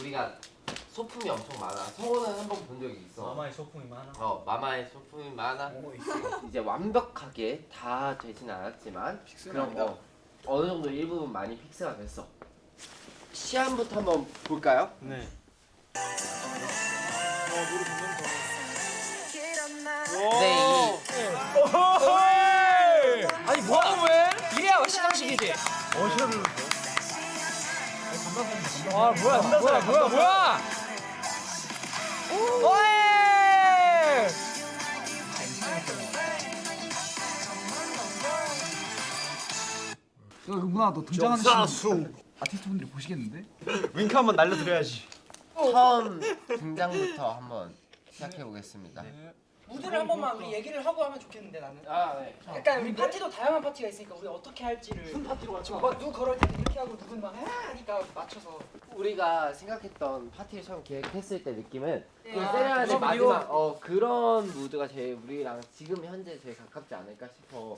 우리가 소품이 엄청 많아. 성호는 한번 본 적이 있어. 마마의 소품이 많아. 마마의 소품이 많아. 이제 완벽하게 다 되진 않았지만 그런 거 어느 정도 일부분 많이 픽스가 됐어. 시안부터 한번 볼까요? 네. 네, 아니 뭐야 왜? 이래야 시상식이지. 어셔를. 아 뭐야? 오예! 은근아 너 등장하는 정사수. 아티스트분들이 보시겠는데? 윙크 한번 날려드려야지. 처음 등장부터 한번 시작해 보겠습니다. 무대를 한 번만 우리 얘기를 하고 하면 좋겠는데 나는. 네. 약간 우리 파티도 다양한 파티가 있으니까 우리 어떻게 할지를. 무슨 파티로 같이 누구 걸을 때 이렇게 하고 누군 막 하니까 맞춰서. 우리가 생각했던 파티를 처음 계획했을 때 느낌은 그 아, 세레나데 그런 마지막 그런 무드가 제일 우리랑 지금 현재 제일 가깝지 않을까 싶어.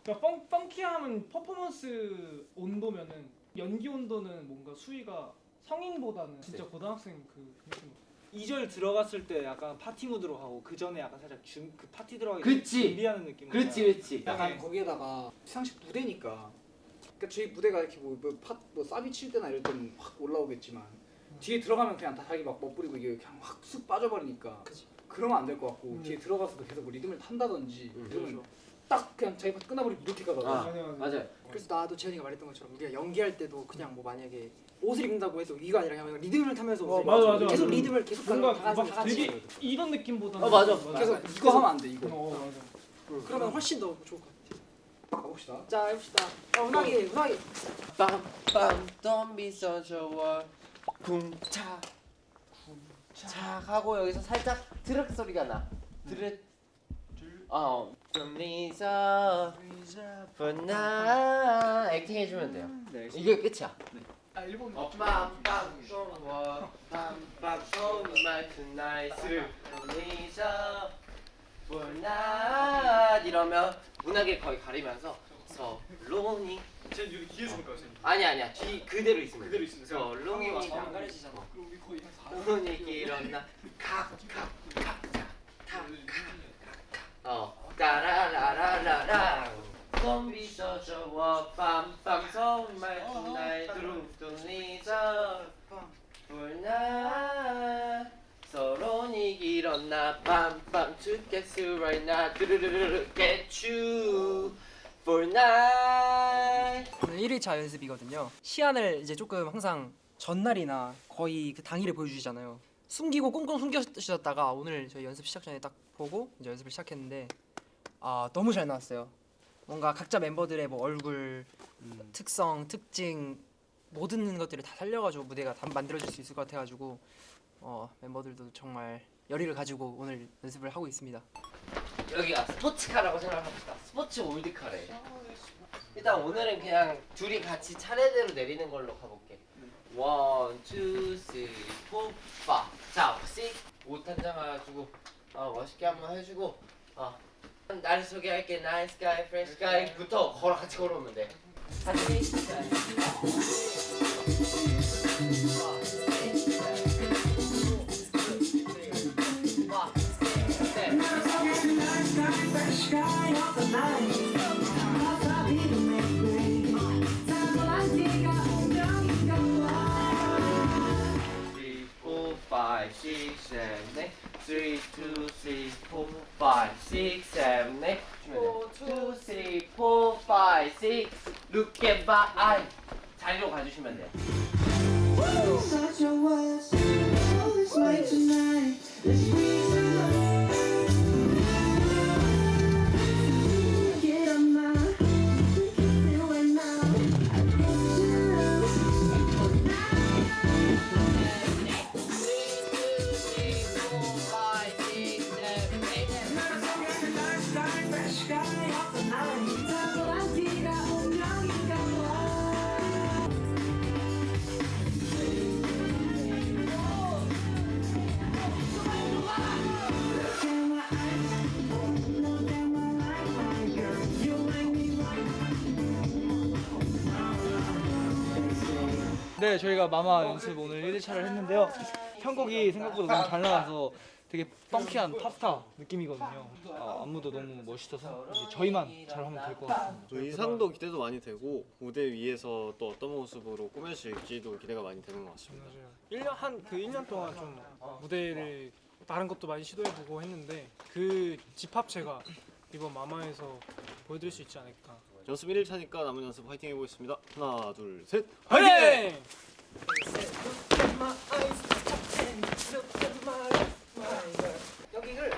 그러니까 펑키함은 퍼포먼스 온도면은 연기 온도는 뭔가 수위가 성인보다는 진짜 고등학생 그 느낌. 2절 들어갔을 때 약간 파티 무드로 하고 그 전에 약간 살짝 그 파티 들어가기 그치. 준비하는 느낌. 그렇지. 약간 거기에다가 시상식 무대니까 그러니까 저희 무대가 이렇게 뭐 사비 칠 때나 이럴 때는 확 올라오겠지만 뒤에 들어가면 그냥 다 자기 막 멋부리고 이게 그냥 확 쑥 빠져버리니까 그러면 안 될 것 같고 뒤에 들어가서도 계속 뭐 리듬을 탄다든지 그러면 딱 그냥 자기 파트 끝나버리면 이렇게 가거든. 맞아요. 그래서 나도 재현이가 말했던 것처럼 우리가 연기할 때도 그냥 뭐 만약에 옷을 입는다고 해서 위가 아니라 그냥 리듬을 타면서 옷을 맞아. 입어서 계속 리듬을 계속 뭔가 다 같이 막 되게 이런 느낌보다는 맞아. 계속 이거 하면 안 돼 이거. 맞아. 그러면 훨씬 더 좋을 것 같아. 가봅시다. 자 해봅시다. 운하기. 빰빰 don't be such a war 쿵차 하고 여기서 살짝 트럭 소리가 나. Lisa for now 액팅 해주면 돼요. 이게 끝이야. 아 일본. 빰빰 so much nice Lisa for now 이러면 문학에 거의 가리면서 서론이 쟤 여기 뒤에 있을 거야. 아니야 뒤 그대로 있으면 그대로 있으면 돼요. 서론이 안 가려지잖아. 우리 거의 서론이 일어나 따라라라라라 Don't be such a war 빰빰 so much nice Lisa for now 서론이 일어나 빰빰 together right now 드르르르 get you for night 오늘 1일차 연습이거든요. 시안을 이제 조금 항상 전날이나 거의 그 당일에 보여주시잖아요. 숨기고 꽁꽁 숨겨주셨다가 오늘 저희 연습 시작 전에 딱 보고 이제 연습을 시작했는데 너무 잘 나왔어요. 뭔가 각자 멤버들의 뭐 얼굴, 특성, 특징 모든 것들을 다 살려가지고 무대가 다 만들어질 수 있을 것 같아가지고 멤버들도 정말 열의를 가지고 오늘 연습을 하고 있습니다. 여기가 스포츠카라고 생각합시다. 스포츠 올드카래. 일단 오늘은 그냥 둘이 같이 차례대로 내리는 걸로 가볼게. 1, 2, 3, 4, 5. 자, 6. 옷 한 장 가지고 멋있게 한번 해주고 나를 소개할게. 나이스 가이, 프레시 가이부터 같이 걸어오면 돼. 같이. Five, six, seven, eight. 3, 2, 3, 4, 5, 6, 7, 8. 2, 3, 4, 5, 6. Look at my eye. 자리로 가주시면 돼요. Such a was, always late tonight. This reason, get on my, feel it now. 네, 저희가 마마 연습 오늘 1일차를 했는데요. 편곡이 생각보다 너무 잘 나와서 되게 펑키한 팝스타 느낌이거든요. 안무도 너무 멋있어서 이제 저희만 잘하면 될 것 같습니다. 의상도 기대도 많이 되고 무대 위에서 또 어떤 모습으로 꾸며질지도 기대가 많이 되는 것 같습니다. 맞아요. 1년 동안 좀 무대를 다른 것도 많이 시도해보고 했는데 그 집합체가 이번 마마에서 보여드릴 수 있지 않을까. 연습 1일차니까 남은 연습 화이팅 해보겠습니다. 하나, 둘, 셋. 화이팅! 여기를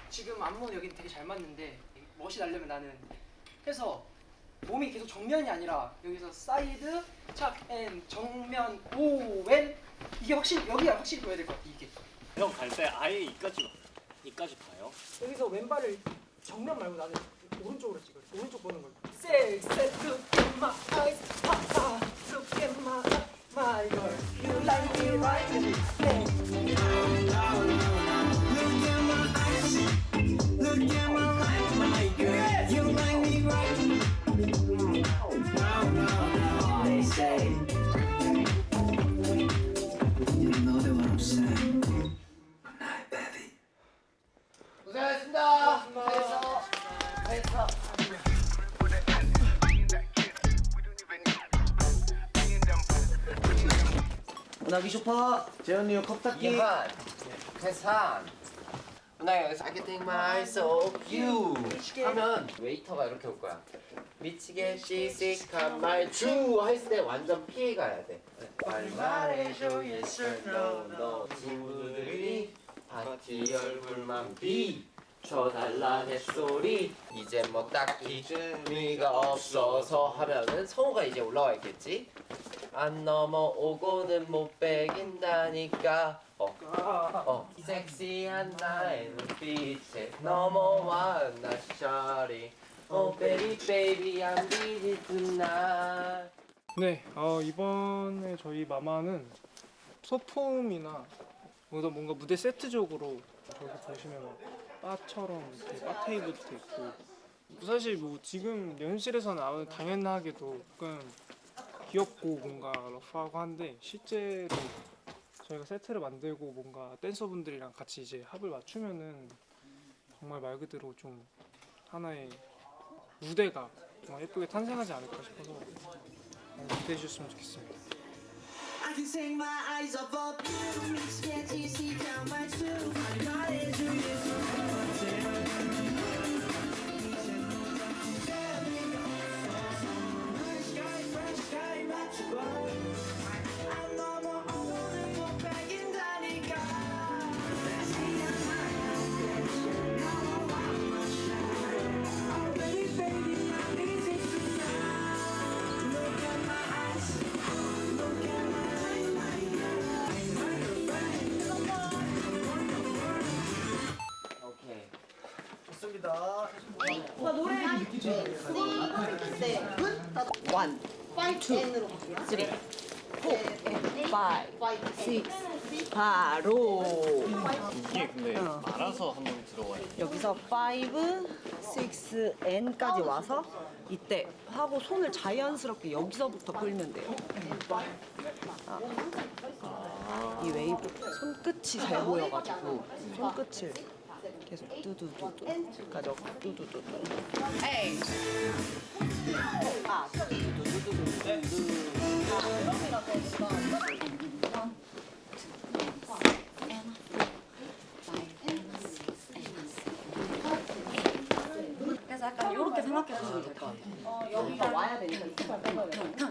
지금 안무는 여기 되게 잘 맞는데 멋이 나려면 나는 해서 몸이 계속 정면이 아니라 여기서 사이드 찹앤 정면 오왼 이게 확실히 여기가 확실히 보여야 될 것 같아. 이게 형 갈 때 아예 이까지 봐요. 여기서 왼발을 정면 말고 나는 오른쪽으로 찍어. 오른쪽 보는 걸. Say, look in my eyes, papa, look in my girl. You like me right? Yeah. 고생하셨습니다. 잘했어. 문학이 쇼파 재현이 형 컵타기 이한, 회산. 누나 여기서 I can take my eyes off you 하면 웨이터가 이렇게 올 거야. 미치게 시식한 말주 했을 때 완전 피해 가야 돼. 말 말해줘 yes or no no 친구들이 파티 얼굴만 비춰달라 햇소리 이제 뭐 딱히 의미가 없어서 하면은 성우가 이제 올라와 있겠지. 안 넘어오고는 못 베긴다니까 섹시한 나의 눈빛에 넘어와 나 샤리 Oh baby baby I'm busy tonight. 네, 이번에 저희 마마는 소품이나 뭔가 무대 세트적으로 저기 보시면 막 바처럼 이렇게 바 테이블도 있고 사실 뭐 지금 연습실에서는 아무 당연하게도 조금 귀엽고 뭔가 러프하고 한데 실제로 저희가 세트를 만들고 뭔가 댄서분들이랑 같이 이제 합을 맞추면은 정말 말 그대로 좀 하나의 무대가 정말 예쁘게 탄생하지 않을까 싶어서 기대해 주셨으면 좋겠습니다. I can take my eyes off of you. Can't you see down my tube? My eyes are fresh sky, match I'm not more on more back in Danica. Oh baby, baby, I'm easy tonight. Look at my eyes. Look at my 오케이. 좋습니다. 이게 근데 알아서 한 번에 들어와요. 여기서 5, 6, N까지 와서 이때 하고 손을 자연스럽게 여기서부터 끌면 돼요. 이 웨이브 손끝이 잘 보여가지고 손끝을 계속 뚜두두두 가져 뚜두두두. 그래서 약간 이렇게 생각해보시면 될 것 같아요. 여기가 와야 되니까 그냥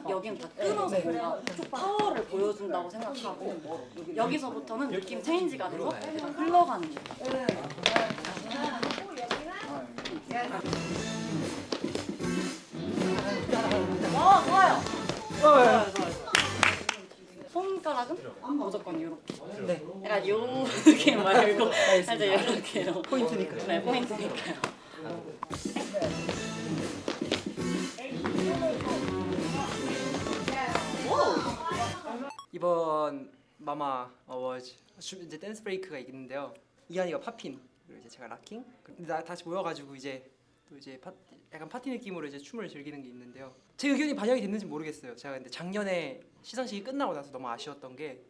여기는 다 끊어서 뭔가 파워를 보여준다고 생각하고 여기서부터는 느낌 체인지가 돼서 약간 흘러가는 거예요. 좋아요. 손가락은 무조건 이렇게. 네. 약간 요렇게 말고 살짝 이렇게로. 포인트니까. 네, 포인트니까요. 이번 마마 어워즈 이제 댄스 브레이크가 있는데요. 이한이가 팝핀 그리고 이제 제가 락킹. 근데 다시 모여가지고 이제 또 이제 약간 파티 느낌으로 이제 춤을 즐기는 게 있는데요. 제 의견이 반영이 됐는지 모르겠어요. 제가 근데 작년에 시상식이 끝나고 나서 너무 아쉬웠던 게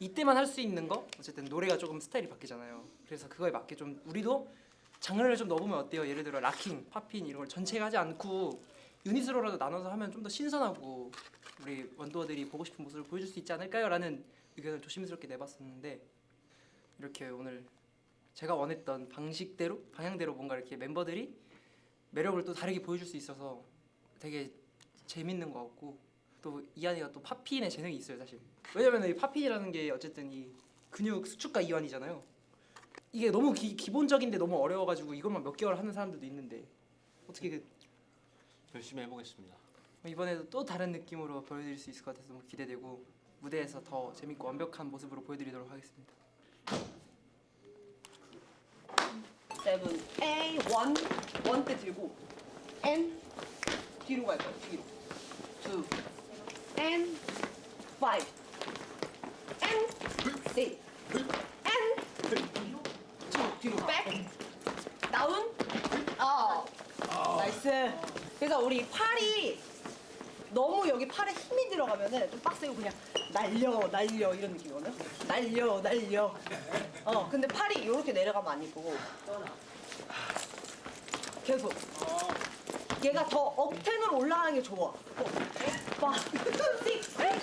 이때만 할 수 있는 거 어쨌든 노래가 조금 스타일이 바뀌잖아요. 그래서 그거에 맞게 좀 우리도 장르를 좀 넣으면 어때요? 예를 들어 락킹, 팝핀 이런 걸 전체가 하지 않고 유닛으로라도 나눠서 하면 좀 더 신선하고 우리 원더들이 보고 싶은 모습을 보여줄 수 있지 않을까요? 라는 의견을 조심스럽게 내봤었는데 이렇게 오늘 제가 원했던 방향대로 뭔가 이렇게 멤버들이 매력을 또 다르게 보여줄 수 있어서 되게 재밌는 것 같고 또 이한이가 또 팝핀의 재능이 있어요 사실. 왜냐면 이 팝핀이라는 게 어쨌든 이 근육 수축과 이완이잖아요. 이게 너무 기본적인데 너무 어려워가지고 이것만 몇 개월 하는 사람들도 있는데 어떻게 열심히 해보겠습니다. 이번에도 또 다른 느낌으로 보여드릴 수 있을 것 같아서 너무 기대되고 무대에서 더 재밌고 완벽한 모습으로 보여드리도록 하겠습니다. 7A 1 때 들고 N 뒤로 갈 거예요. 뒤로 2 N 5 N 6 N 뒤로 백 다운 나이스. 그래서 우리 팔이 너무 여기 팔에 힘이 들어가면은 좀 빡세고 그냥 날려 이런 느낌이거든요. 날려. 근데 팔이 이렇게 내려가면 안 이쁘고 계속 얘가 더 업텐으로 올라가는 게 좋아. 5, 6, 7, 8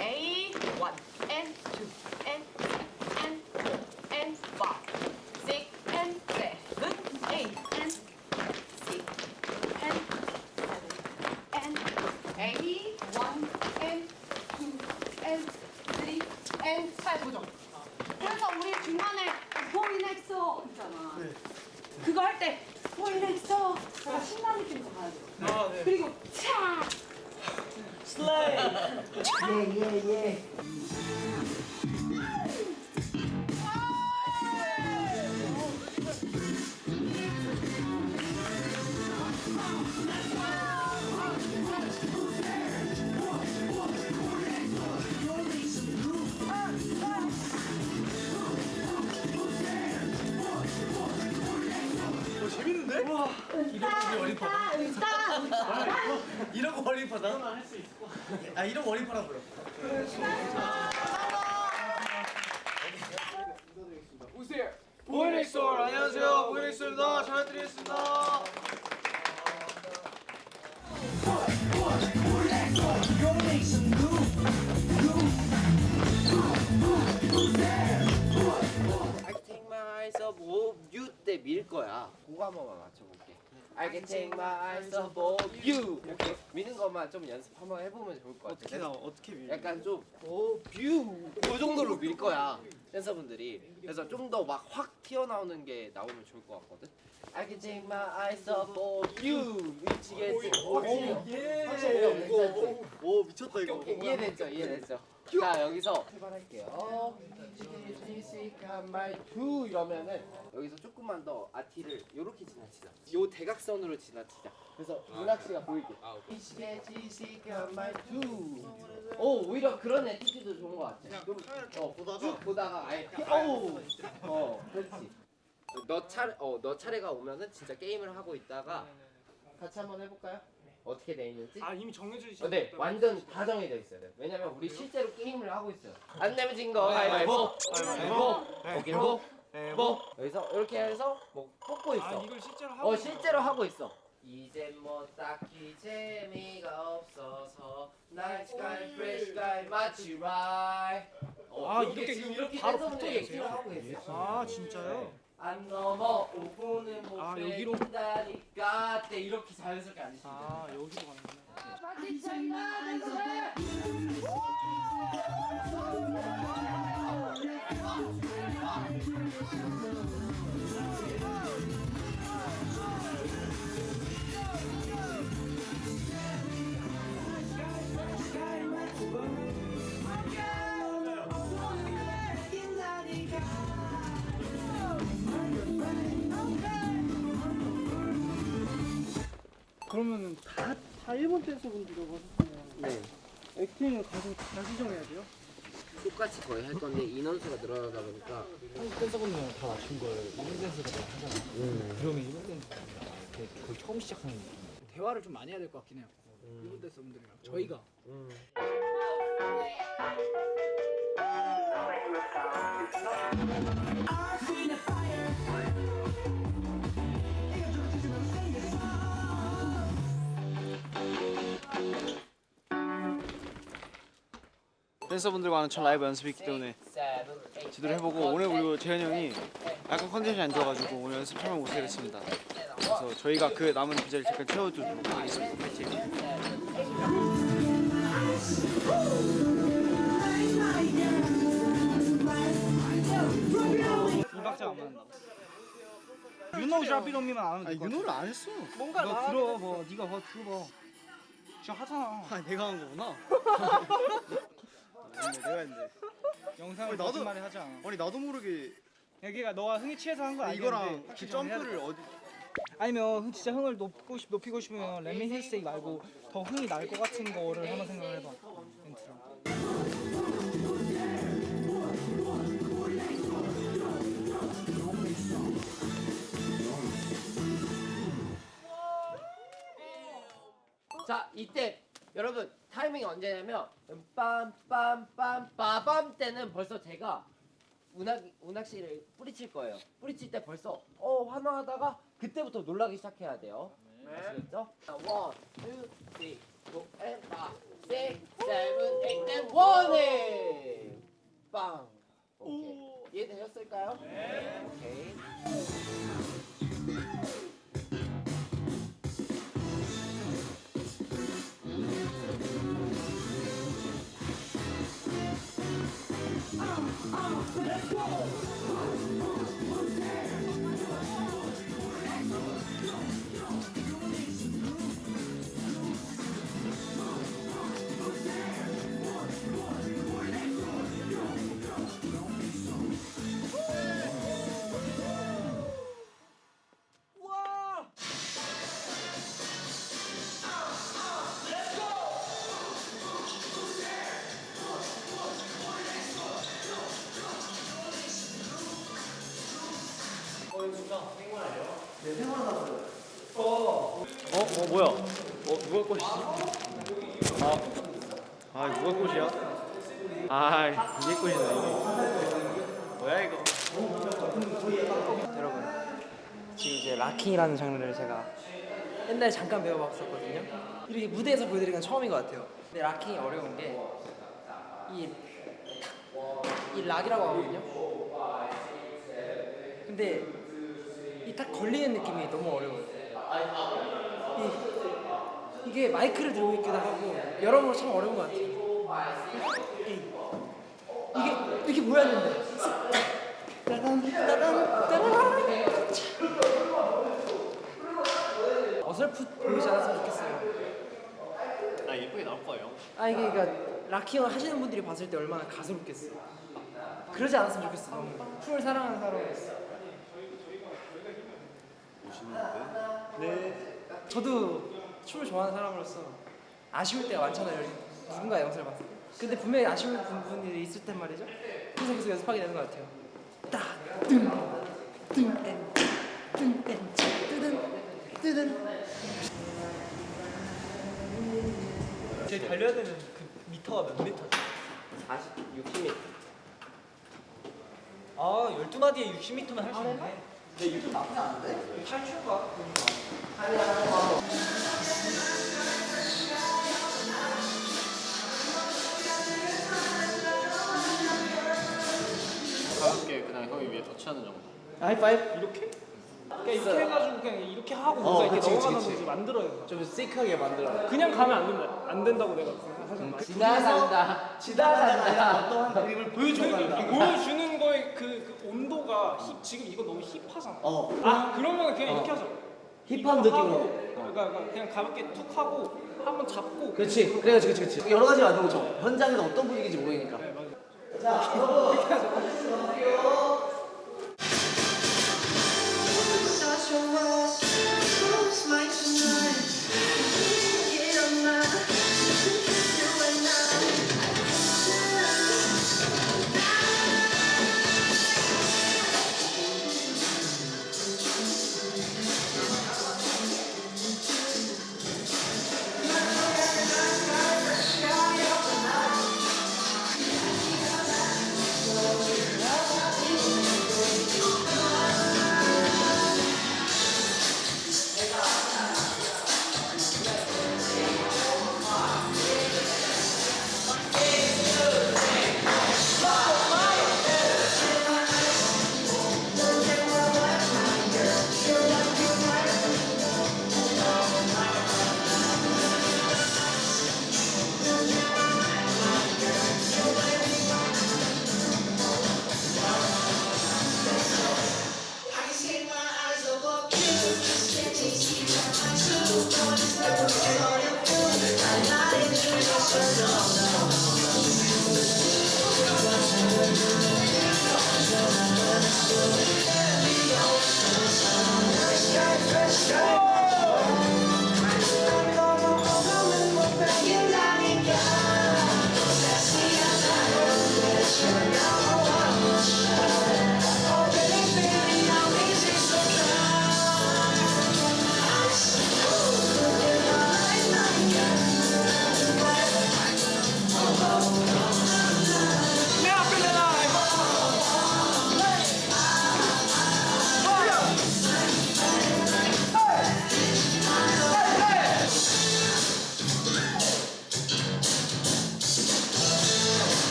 A 1 N 2 N N 4 N 5 6 N 7 8 N 6 N 7 N A 1 N 2 N 3 N 8 보죠. 그래서 우리 중간에 포인엑서 있잖아. 그거 할 때 포인엑서 약간 신나는 느낌으로 가야 돼. 그리고 차 슬레이 예. 재밌는데? 이런 거 원리파다? 할수 있을 것 같아. 이런 거 원리파라 불러. 오세요. 보이넥솔 안녕하세요. 보이넥솔입니다. 잘 드리겠습니다. I can take my eyes off you 때 밀 거야. 그거 한 번만 맞춰볼게. I can take my eyes off you. 이렇게 미는 것만 좀 연습 한번 해보면 좋을 것 같아. 어떻게 밀? 약간 좀 you 그 정도로 밀 거야 댄서분들이. 그래서 좀 더 막 확 튀어나오는 게 나오면 좋을 것 같거든. I can take my eyes off you. 미치겠지. 오 미쳤다 이거. 오케이, 이해됐죠. 자 여기서 출발할게요. 이러면은 여기서 조금만 더 아티를 요렇게 지나치자. 요 대각선으로 지나치자. 그래서 문학 씨가 보이게. 오 오히려 그런 애티튜드 좋은 것 같아. 좀 쭉 보다가 아예 그렇지. 너 차례가 오면은 진짜 게임을 하고 있다가 같이 한번 해볼까요? 어떻게 돼 있는지? 이미 정해져 있어요. 네, 완전 다 정해져 있어요. 왜냐면 우리 실제로 게임을 하고 있어요. 안 내면 진 거 가위바위보. 여기서 이렇게 해서 뭐 뽑고 있어. 이걸 실제로 하고 실제로 하고 있어. 이젠 뭐 딱히 재미가 없어서 나이스 가이 프레시 가이 마치 라이. 이렇게 바로 댄서분들이 붙어 얘기를 하고 계세요. 진짜요? 안 넘어 5분은 못 여기로? 뺀다니까 때 이렇게 자연스럽게 앉으시면 돼요. 여기로 가는구나. 그러면은 다 일본 댄서분들이라고 하셨잖아요. 네. 액팅을 가서 다시 정해야 돼요? 똑같이 거의 할 건데 인원수가 늘어나다 보니까 한국 댄서분들은 다 맞춘 걸 일본 댄서가 하잖아. 그러면 일본 댄서가 거의 처음 시작하는 느낌. 대화를 좀 많이 해야 될 것 같긴 해요. 일본 댄서분들이랑 저희가. 댄서분들과 하는 첫 라이브 연습이 있기 때문에 지도를 해보고 오늘 그리고 재현이 형이 약간 컨디션이 안 좋아가지고 오늘 연습 참여 못하게 됐습니다. 그래서 저희가 그 남은 비자를 잠깐 채워주도록 하겠습니다. 파이팅! 이 박자 안 맞는다. 윤호 샤비로미만 안 하면 될 것 같아. 윤호를 안 했어. 뭔가 너 들어 뭐 네가 뭐 들어봐. 지금 하잖아. 아 내가 한 거구나. 내가 했는데. 영상을 나도- 거짓말이 하지 않아. 아니 나도 모르게 여기가 너가 흥이 취해서 한 거 아니야? 이거랑 그 점프를 어디 아니면 진짜 흥을 높이고 싶으면 레미 힐스테이 말고 더 흥이 날 것 같은 거를 한번 생각을 해봐. 멘트랑. 자 이때 여러분 타이밍이 언제냐면 빰빰빰 빠밤 때는 벌써 제가 운학 씨를 뿌리칠 거예요. 뿌리칠 때 벌써 환호하다가 그때부터 놀라기 시작해야 돼요. 아시겠죠? 1, 2, 3, 4, 5, 6, 7, 8, 1에 빵. 오케이. 이해되셨을까요? 네. 오케이. 뭐야? 누가 꽃이지? 누가 꽃이야? 이게 꽃이네 이게. 뭐야 이거? 여러분 지금 이제 락킹이라는 장르를 제가 옛날에 잠깐 배워봤었거든요. 이렇게 무대에서 보여드리는 건 처음인 것 같아요. 근데 락킹이 어려운 게 이 락이라고 하거든요. 근데 이 딱 걸리는 느낌이 너무 어려워요. 이게 마이크를 들고 있기도 하고 여러모로 참 어려운 것 같아요. 이게 뭐였는데? 어설프 보이지 않았으면 좋겠어요. 예쁘게 나올 거예요. 이게 그러니까 락킹을 하시는 분들이 봤을 때 얼마나 가소롭겠어요. 그러지 않았으면 좋겠어. 너무 춤을 사랑하는 사람으로서. 네. 저도 춤을 좋아하는 사람으로서 아쉬울 때가 많잖아요. 누군가 영상을 봤을 때. 근데 분명히 아쉬운 부분이 있을 땐 말이죠. 그래서 계속 연습하게 되는 것 같아요. 딱 뜨든 제일 달려야 되는 그 미터가 몇 미터지? 60m. 12마디에 60m면 할 수 있네. 근데 유튜브 나쁘지 않은데? 8초가? 가볍게 그냥 형이 위에 터치하는 정도. 하이파이브? 이렇게? 그러니까 이렇게 해가지고 그냥 이렇게 하고 뭔가 이렇게 넘어가는 건지 만들어야 돼. 좀 시크하게 만들어. 그냥 가면 안 된다. 안 된다고 내가 항상 지나간다. 지나간다. 어떠한 그림을 보여줘간다. 보여주는 거에 그 온도가 지금 이거 너무 힙하잖아. 그러면 그냥 이렇게 하자. 힙한 이거 느낌으로. 하고, 그러니까 그냥 가볍게 툭 하고 한번 잡고. 그렇지. 그렇지. 여러 가지 만든 거죠. 현장에서 어떤 분위기인지 모르니까. 네, 맞아. 자, 여러분.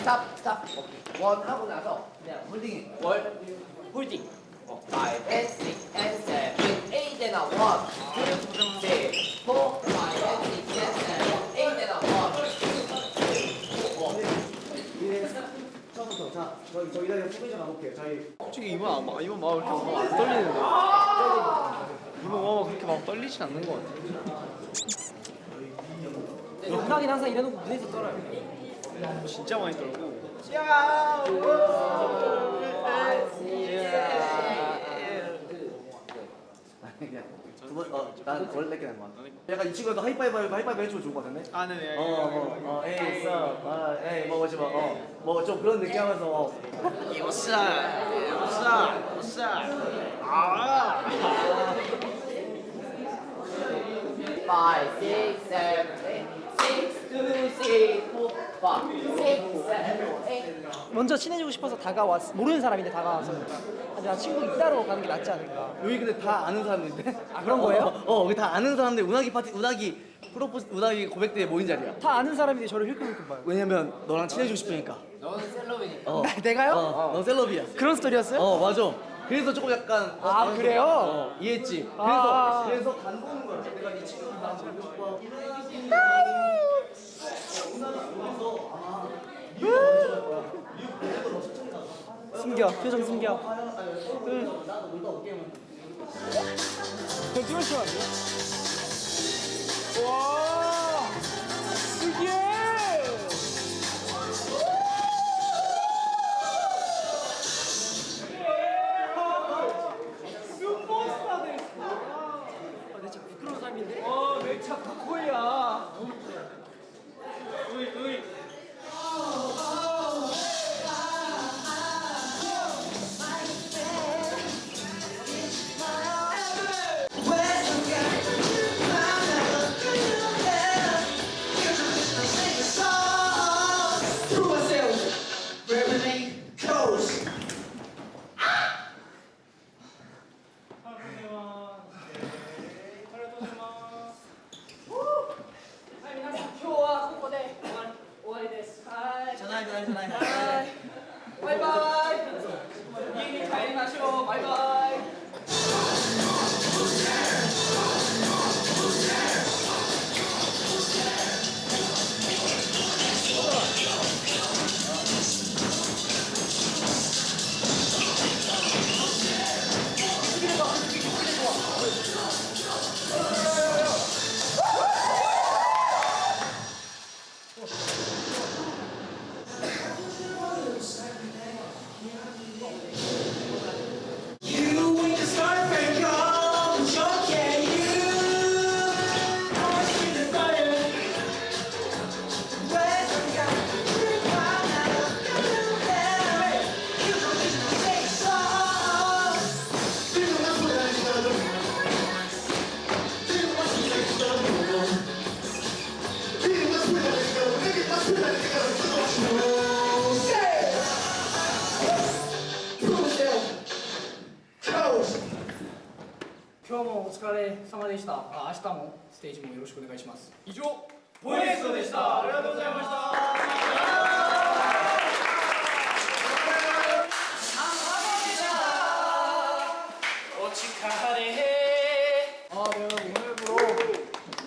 스탑 스탑. 오케이. 원 하고 나서 그냥 홀딩. 홀딩. 5 and 6 and 7 8 and 1 2 3 4 5 and 6 and 7 8 and 처음부터 자 저희 이다가 포메이션 가볼게요. 저희 솔직히 이번 마음 이렇게 막 안 떨리는데. 이번 마음 그렇게 막 떨리진 않는 것 같아. 영탁이는 항상 이래놓고 무대에서 떨어요. 진짜 많이 떨고. 난 원래 그냥 뭐 약간 이 친구가 하이파이브 해주면 좋을 것 같은데? 아 네네. 에이 에이 뭐지 뭐 좀 그런 느낌 하면서 오싸. 5 6 7 8 6 2 3 4 5 6 7 8 먼저 친해지고 싶어서 다가왔어. 모르는 사람인데 다가와서 나 친구 이따로 가는 게 낫지 않을까. 여기 근데 다 아는 사람인데? 아 그런 거예요? 여기 다 아는 사람들 운하기 고백대에 모인 자리야. 다 아는 사람인데 저를 힐끔힐끔 봐요. 왜냐면 너랑 친해지고 싶으니까. 너는 셀럽이니까. 내가요? 넌 셀럽이야. 그런 스토리였어요? 맞아. 그래서 조금 약간 그래요? 이해했지. 아. 그래서 간보는 거야. 내가 이 친구를 나 보고 싶어. 숨겨 표정 숨겨. 그냥 띄워주면 안 돼요? 와 특이해. 슈퍼스타 됐어. 내 진짜 부끄러운 삶인데? 내 차 바코야.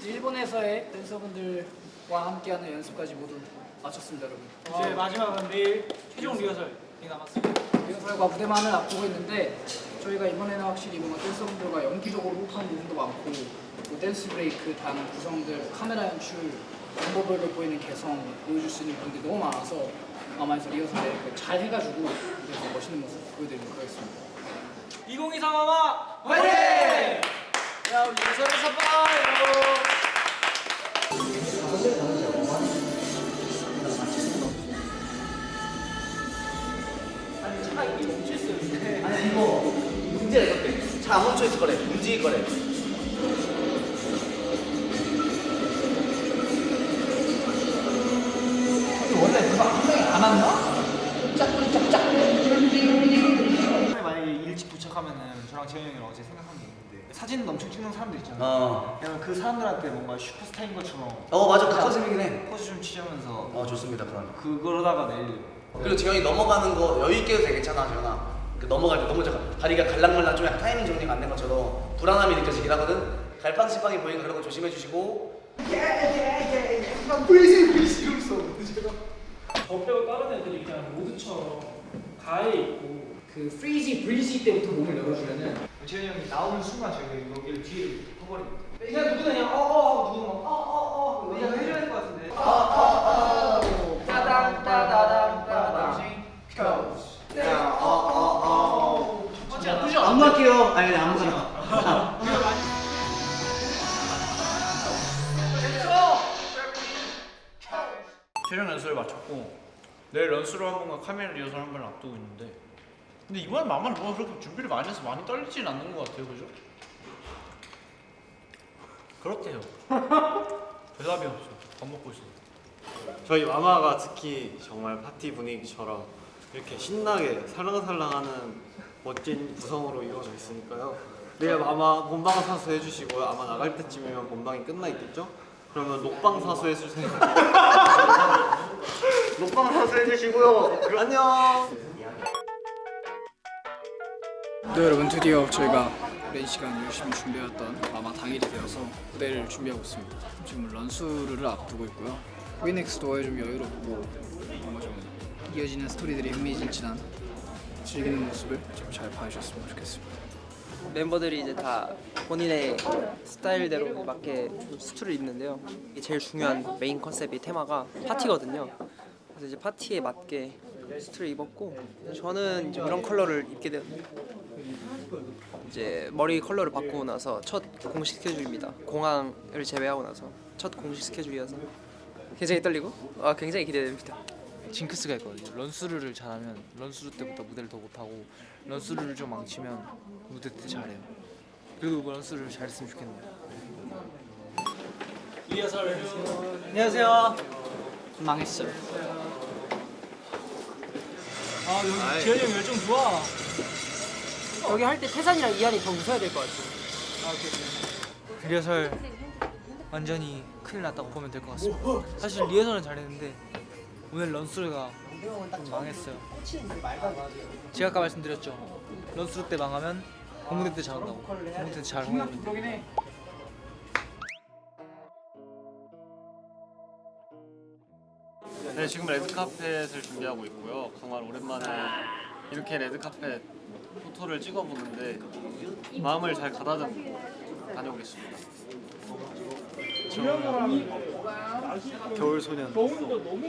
일본에서의 댄서분들과 함께하는 연습까지 모두 마쳤습니다, 여러분. 이제 마지막은 내일 최종 리허설이 남았습니다. 리허설과 무대만을 앞두고 있는데 저희가 이번에는 확실히 뭔가 댄서분들과 연기적으로 호흡하는 부분도 많고 또 댄스 브레이크, 다양한 구성들, 카메라 연출, 멤버별로 보이는 개성 보여줄 수 있는 부분들이 너무 많아서 마마에서 리허설에 잘 해가지고 무대에서 멋있는 모습 보여드리도록 하겠습니다. 2023 마마 화이팅! 야 우리 리허설에서 봐요. 아니 차가 이미 멈췄어요. 아니 이거 문제가 있었대. 차 안 멈춰 있을 거래. 움직일 거래. 원래 그거 한 명이 안 왔나? 만약에 일찍 도착하면은 저랑 재현이 형이랑 어제 생각한 게 있는데 사진 엄청 찍는 사람들 있잖아요. 그냥 그 사람들한테 뭔가 슈퍼스타인 것처럼 맞아. 그 컨셉이긴 해. 포즈 좀 쉬면서 좋습니다. 그럼. 그러다가 내일 그리고 재현이 넘어가는 거 여유 있게 해도 되겠잖아, 재현아. 그 넘어갈 때 너무 다리가 갈랑갈랑 좀 약간 타이밍 정리가 안 된 것처럼 불안함이 느껴지긴 하거든. 갈팡질팡이 보이니까 그런 거 조심해 주시고. 브리지 이러면서 저 빼고 다른 애들이 그냥 모드처럼 가에 있고 그 프리지 브리지 때부터 몸을 열어주면은 재현이 형이 나오는 순간 저희가 여기를 뒤에 퍼버립니다. 그냥 누구나 그냥 하고 누구는 막 그냥 해줘야 될 것 같은데. 따당 따다당 따당. 안무 할게요. 아니 그냥 아무거나. 최종 연습을 마쳤고 내일 런스로 한 번과 카메라 리허설 한 번을 앞두고 있는데 근데 이번엔 마마는 뭐가 그렇게 준비를 많이 해서 많이 떨리진 않는 것 같아요, 그죠? 그렇대요. 대답이 없어. 밥 먹고 있어. 저희 마마가 특히 정말 파티 분위기처럼 이렇게 신나게 살랑살랑하는 멋진 구성으로 이루어져 있으니까요. 내일 마마 본방 사수 해주시고요. 아마 나갈 때쯤이면 본방이 끝나 있겠죠? 그러면 녹방 사수 해주세요. 녹방 사수 해주시고요. 안녕. 네 여러분, 드디어 저희가 오랜 시간 열심히 준비해왔던 마마 당일이 되어서 무대를 준비하고 있습니다. 지금 런수를 앞두고 있고요. 위넥스도어에 좀 여유롭고 뭔가 좀 이어지는 스토리들이 흥미진진한 즐기는 모습을 좀 잘 봐주셨으면 좋겠습니다. 멤버들이 이제 다 본인의 스타일대로 맞게 수트를 입는데요. 이게 제일 중요한 메인 컨셉이 테마가 파티거든요. 그래서 이제 파티에 맞게 수트를 입었고 저는 이제 이런 컬러를 입게 되었는데 이제 머리 컬러를 바꾸고 나서 첫 공식 스케줄입니다. 공항을 제외하고 나서 첫 공식 스케줄이어서 굉장히 떨리고 굉장히 기대됩니다. 징크스가 있거든요. 런스루를 잘하면 런스루 때보다 무대를 더 못하고 런스루를 좀 망치면 무대 때 잘해요. 그리고 런스루를 잘했으면 좋겠네요. 리허설. 안녕하세요. 망했어요. 여기 재현이 형 열정 좋아. 여기 할 때 태산이랑 이한이 더 웃어야 될 것 같아요. 리허설 완전히 큰일 났다고 보면 될 것 같습니다. 사실 리허설은 잘했는데 오늘 런스루가 좀 망했어요. 제가 아까 말씀드렸죠. 런스루 때 망하면 공무대 때 잘한다고. 공무대 때 잘하거든요. 네, 지금 레드카펫을 준비하고 있고요. 정말 오랜만에 이렇게 레드카펫 포토를 찍어보는데 마음을 잘 가다듬고 다녀오겠습니다. 겨울 소년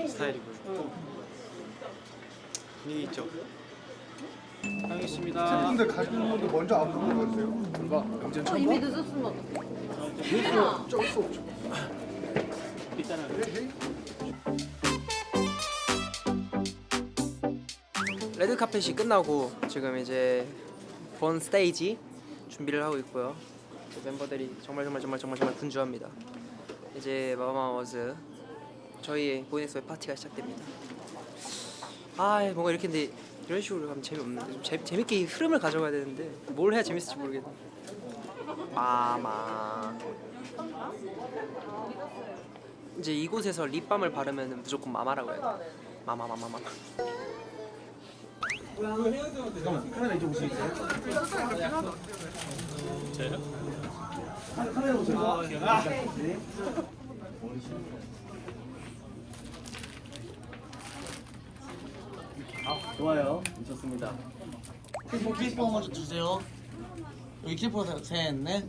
스타일이고요. 분위기 있죠? 알겠습니다. 스태프분들 가시는 분들 먼저 안 보는 거 같아요. 뭔가 명전 처음 이미 늦었으면 어떡해. 어쩔 수 없죠. 레드 카펫이 끝나고 지금 이제 본 스테이지 준비를 하고 있고요. 멤버들이 정말 분주합니다. 이제 마마워즈 저희의 보이넥스의 파티가 시작됩니다. 뭔가 이렇게 근데 이런 식으로 가면 재미없는데 좀 재밌게 이 흐름을 가져가야 되는데 뭘 해야 재밌을지 모르겠네. 마마 이제 이곳에서 립밤을 바르면 무조건 마마라고 해요. 마마. 잠깐만, 카메라 이쪽 보실 수 있어요? 카메라 보세요. 네. 좋아요. 미쳤습니다. 키스포 먼저 주세요. 여기 키스포 셋, 넷.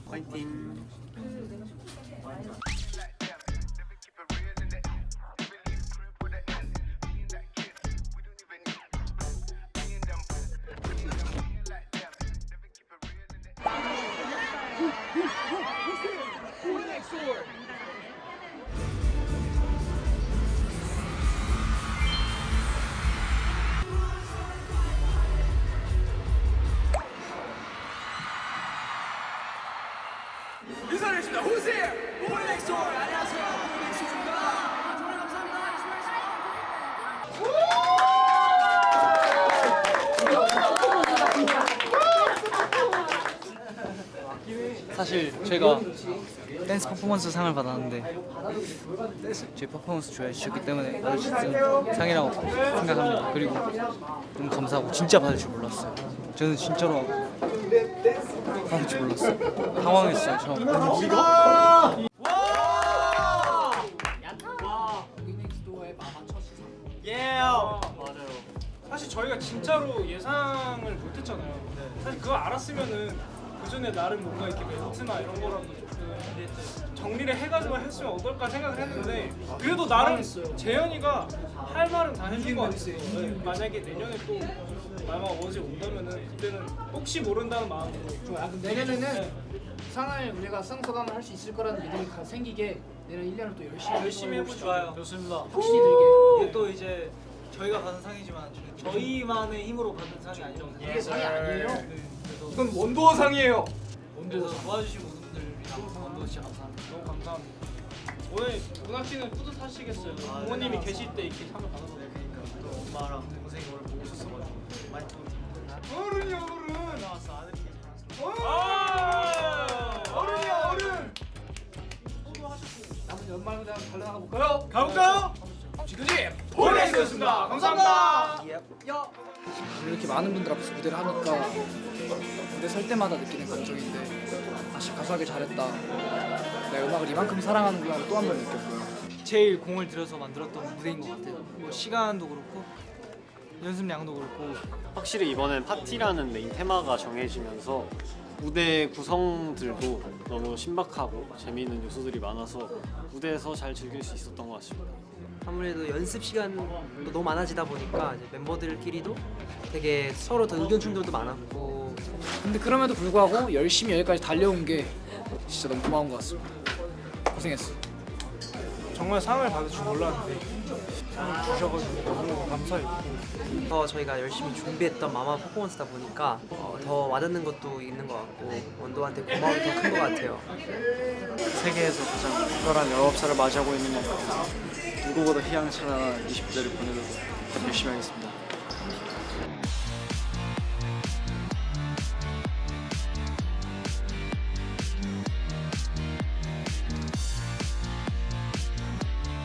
화이팅. 인사드립니다. Who's here? 보이넥스 도어. 안녕하세요. 보이넥스입니다. 정말 감사합니다. 사실 저희가 댄스 퍼포먼스 상을 받았는데 제 퍼포먼스 좋아해 주셨기 때문에 받을 수 있는 상이라고 생각합니다. 그리고 너무 감사하고 진짜 받을 줄 몰랐어요. 저는 진짜로 받을 줄 몰랐어요. 당황했어요. 저. 맞아요. 사실 저희가 진짜로 예상을 못했잖아요. 사실 그거 알았으면은 그 전에 나름 뭔가 이렇게 멘트나 이런 거라도 조금 정리를 해가지고 했으면 어떨까 생각을 했는데 그래도 나름 재현이가 할 말은 다 해준 것 같아요. 네, 만약에 내년에 또 마마 어워즈 온다면은 그때는 혹시 모른다는 마음으로 좋아요. 내년에는 상을 우리가 상 소감을 할 수 있을 거라는 믿음이 생기게 내년 1년을 또 열심히 해보죠. 좋아요. 좋습니다. 확실히 들게. 이게 또 이제 저희가 받은 상이지만 저희만의 힘으로 받은 상이 아니라고 생각해요. 이게 상이 아니에요? 네, 그래서 이건 원도상이에요. 그래서 도와주신 분들이랑 원도 진짜 감사합니다. 너무 감사합니다. 오늘 문학 씨는 뿌듯하시겠어요. 부모님이 계실 때 이렇게 상을 받아서. 그러니까 또 엄마랑 동생이 오늘 보고 싶어가지고 많이 뿌듯합니다. 어른이 어른. 나왔어 아들이 어른이야 어른. 남은 연말 무대 한번 달려나가 볼까요? 가볼까요? 지금까지 보내드렸습니다. 감사합니다. 이렇게 많은 분들 앞에서 무대를 하니까 무대 설 때마다 느끼는 감정인데 다시 가수하길 잘했다. 내 음악을 이만큼 사랑하는구나 또 한 번 느꼈고요. 제일 공을 들여서 만들었던 무대인 것 같아요. 뭐 시간도 그렇고 연습량도 그렇고 확실히 이번엔 파티라는 메인 테마가 정해지면서 무대 구성들도 너무 신박하고 재미있는 요소들이 많아서 무대에서 잘 즐길 수 있었던 것 같습니다. 아무래도 연습 시간도 너무 많아지다 보니까 이제 멤버들끼리도 되게 서로 더 의견 충돌도 많았고 근데 그럼에도 불구하고 열심히 여기까지 달려온 게 진짜 너무 고마운 것 같습니다. 고생했어. 정말 상을 받을 줄 몰랐는데 상을 주셔가지고 너무 감사했고 더 저희가 열심히 준비했던 마마 퍼포먼스다 보니까 더 와닿는 것도 있는 것 같고 원도한테 고마움이 더 큰 것 같아요. 세계에서 가장 특별한 19살을 맞이하고 있는 만큼 누구보다 희망찬란한 20대를 보내도록 열심히 하겠습니다.